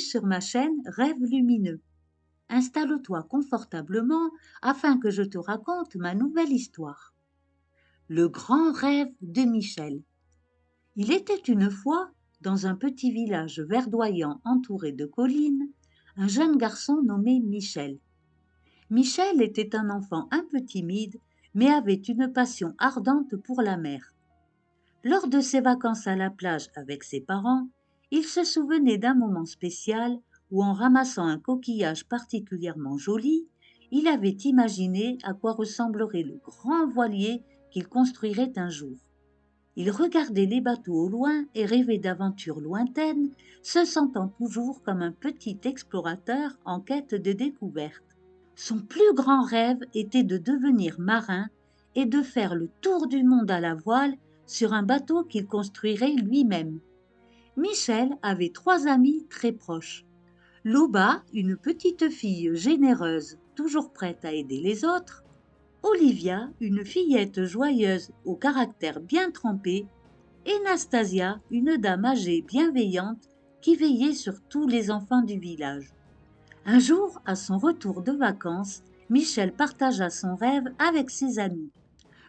sur ma chaîne Rêves lumineux. Installe-toi confortablement afin que je te raconte ma nouvelle histoire. Le grand rêve de Michel. Il était une fois, dans un petit village verdoyant entouré de collines, un jeune garçon nommé Michel. Michel était un enfant un peu timide, mais avait une passion ardente pour la mer. Lors de ses vacances à la plage avec ses parents, il se souvenait d'un moment spécial où, en ramassant un coquillage particulièrement joli, il avait imaginé à quoi ressemblerait le grand voilier qu'il construirait un jour. Il regardait les bateaux au loin et rêvait d'aventures lointaines, se sentant toujours comme un petit explorateur en quête de découvertes. Son plus grand rêve était de devenir marin et de faire le tour du monde à la voile sur un bateau qu'il construirait lui-même. Michel avait 3 amis très proches. Loba, une petite fille généreuse, toujours prête à aider les autres. Olivia, une fillette joyeuse au caractère bien trempé. Et Nastasia, une dame âgée bienveillante qui veillait sur tous les enfants du village. Un jour, à son retour de vacances, Michel partagea son rêve avec ses amis.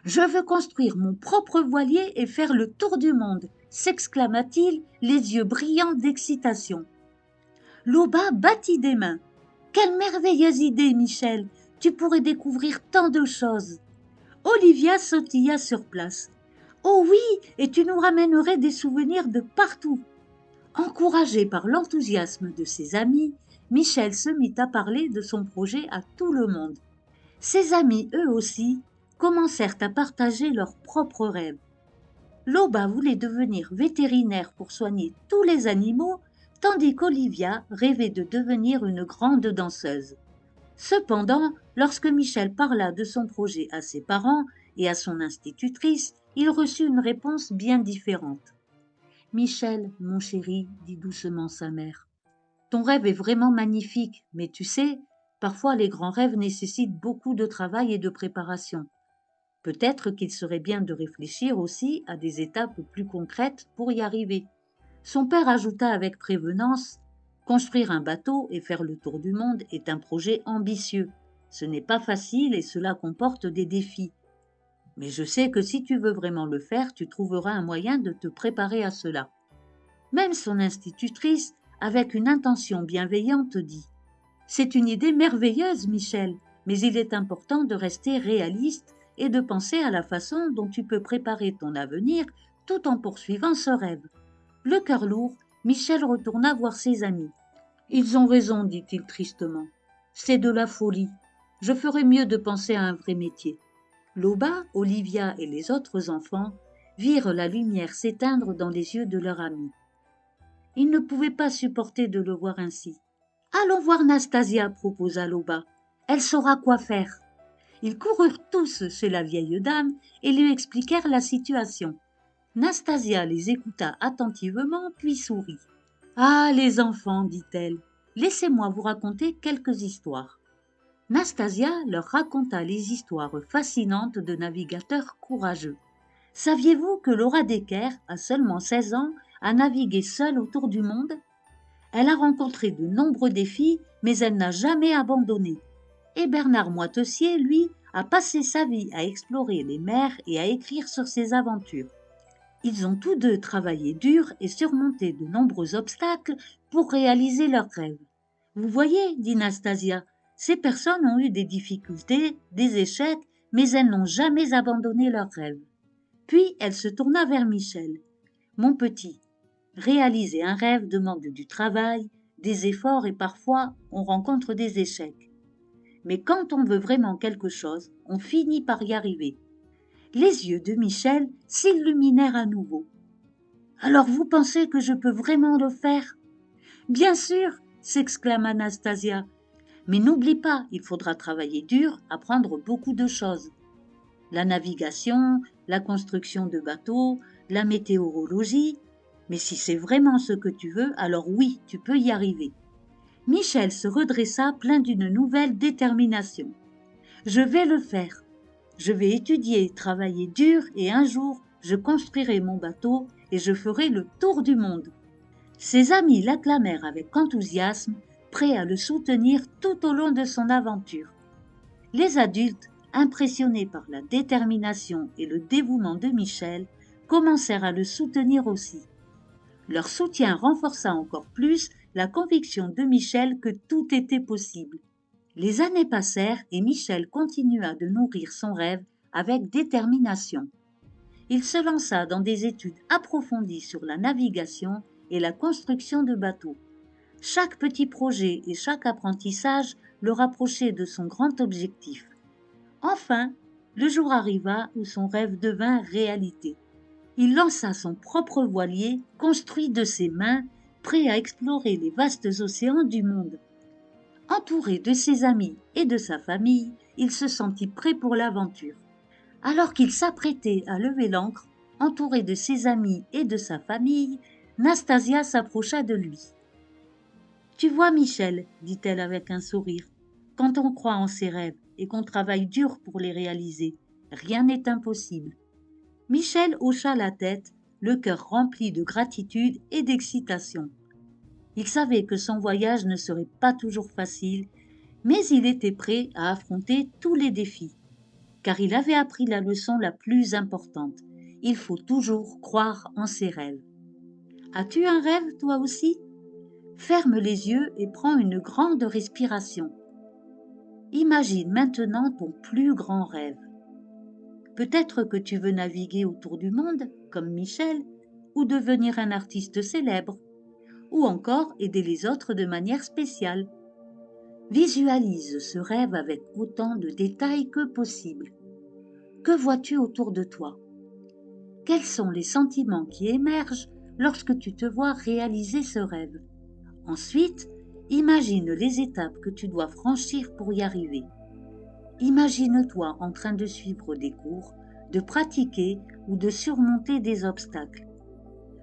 Je veux construire mon propre voilier et faire le tour du monde, s'exclama-t-il, les yeux brillants d'excitation. Loba battit des mains. Quelle merveilleuse idée, Michel! Tu pourrais découvrir tant de choses. Olivia sautilla sur place. Oh oui, et tu nous ramènerais des souvenirs de partout. Encouragé par l'enthousiasme de ses amis, Michel se mit à parler de son projet à tout le monde. Ses amis, eux aussi, commencèrent à partager leurs propres rêves. Loba voulait devenir vétérinaire pour soigner tous les animaux, tandis qu'Olivia rêvait de devenir une grande danseuse. Cependant, lorsque Michel parla de son projet à ses parents et à son institutrice, il reçut une réponse bien différente. Michel, mon chéri, dit doucement sa mère, ton rêve est vraiment magnifique, mais tu sais, parfois les grands rêves nécessitent beaucoup de travail et de préparation. Peut-être qu'il serait bien de réfléchir aussi à des étapes plus concrètes pour y arriver. Son père ajouta avec prévenance, construire un bateau et faire le tour du monde est un projet ambitieux. Ce n'est pas facile et cela comporte des défis. Mais je sais que si tu veux vraiment le faire, tu trouveras un moyen de te préparer à cela. Même son institutrice, avec une intention bienveillante, dit « C'est une idée merveilleuse, Michel, mais il est important de rester réaliste et de penser à la façon dont tu peux préparer ton avenir tout en poursuivant ce rêve. » Le cœur lourd, Michel retourna voir ses amis. « Ils ont raison, dit-il tristement. C'est de la folie. Je ferais mieux de penser à un vrai métier. » Loba, Olivia et les autres enfants virent la lumière s'éteindre dans les yeux de leur ami. Ils ne pouvaient pas supporter de le voir ainsi. « Allons voir Nastasia, proposa Loba. Elle saura quoi faire. » Ils coururent tous chez la vieille dame et lui expliquèrent la situation. Nastasia les écouta attentivement, puis sourit. « Ah, les enfants, dit-elle, laissez-moi vous raconter quelques histoires. » Nastasia leur raconta les histoires fascinantes de navigateurs courageux. Saviez-vous que Laura Decker, à seulement 16 ans, a navigué seule autour du monde? Elle a rencontré de nombreux défis, mais elle n'a jamais abandonné. Et Bernard Moitessier, lui, a passé sa vie à explorer les mers et à écrire sur ses aventures. Ils ont tous deux travaillé dur et surmonté de nombreux obstacles pour réaliser leurs rêves. Vous voyez, dit Nastasia, ces personnes ont eu des difficultés, des échecs, mais elles n'ont jamais abandonné leurs rêves. Puis elle se tourna vers Michel. Mon petit, réaliser un rêve demande du travail, des efforts et parfois on rencontre des échecs. Mais quand on veut vraiment quelque chose, on finit par y arriver. Les yeux de Michel s'illuminèrent à nouveau. Alors vous pensez que je peux vraiment le faire? Bien sûr, s'exclama Anastasia. Mais n'oublie pas, il faudra travailler dur, apprendre beaucoup de choses. La navigation, la construction de bateaux, la météorologie. Mais si c'est vraiment ce que tu veux, alors oui, tu peux y arriver. Michel se redressa plein d'une nouvelle détermination. Je vais le faire. Je vais étudier, travailler dur et un jour, je construirai mon bateau et je ferai le tour du monde. Ses amis l'acclamèrent avec enthousiasme, prêts à le soutenir tout au long de son aventure. Les adultes, impressionnés par la détermination et le dévouement de Michel, commencèrent à le soutenir aussi. Leur soutien renforça encore plus la conviction de Michel que tout était possible. Les années passèrent et Michel continua de nourrir son rêve avec détermination. Il se lança dans des études approfondies sur la navigation et la construction de bateaux. Chaque petit projet et chaque apprentissage le rapprochait de son grand objectif. Enfin, le jour arriva où son rêve devint réalité. Il lança son propre voilier, construit de ses mains, prêt à explorer les vastes océans du monde. Entouré de ses amis et de sa famille, il se sentit prêt pour l'aventure. Alors qu'il s'apprêtait à lever l'ancre, entouré de ses amis et de sa famille, Nastasia s'approcha de lui. « Tu vois, Michel, dit-elle avec un sourire, quand on croit en ses rêves et qu'on travaille dur pour les réaliser, rien n'est impossible. » Michel hocha la tête, le cœur rempli de gratitude et d'excitation. Il savait que son voyage ne serait pas toujours facile, mais il était prêt à affronter tous les défis, car il avait appris la leçon la plus importante. Il faut toujours croire en ses rêves. As-tu un rêve, toi aussi ? Ferme les yeux et prends une grande respiration. Imagine maintenant ton plus grand rêve. Peut-être que tu veux naviguer autour du monde, comme Michel, ou devenir un artiste célèbre, ou encore aider les autres de manière spéciale. Visualise ce rêve avec autant de détails que possible. Que vois-tu autour de toi ? Quels sont les sentiments qui émergent lorsque tu te vois réaliser ce rêve ? Ensuite, imagine les étapes que tu dois franchir pour y arriver. Imagine-toi en train de suivre des cours, de pratiquer ou de surmonter des obstacles.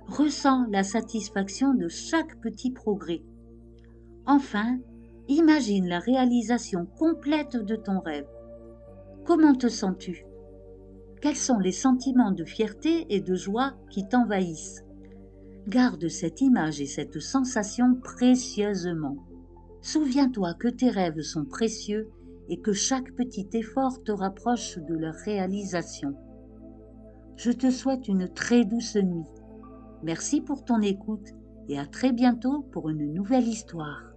Ressens la satisfaction de chaque petit progrès. Enfin, imagine la réalisation complète de ton rêve. Comment te sens-tu ? Quels sont les sentiments de fierté et de joie qui t'envahissent ? Garde cette image et cette sensation précieusement. Souviens-toi que tes rêves sont précieux et que chaque petit effort te rapproche de leur réalisation. Je te souhaite une très douce nuit. Merci pour ton écoute et à très bientôt pour une nouvelle histoire.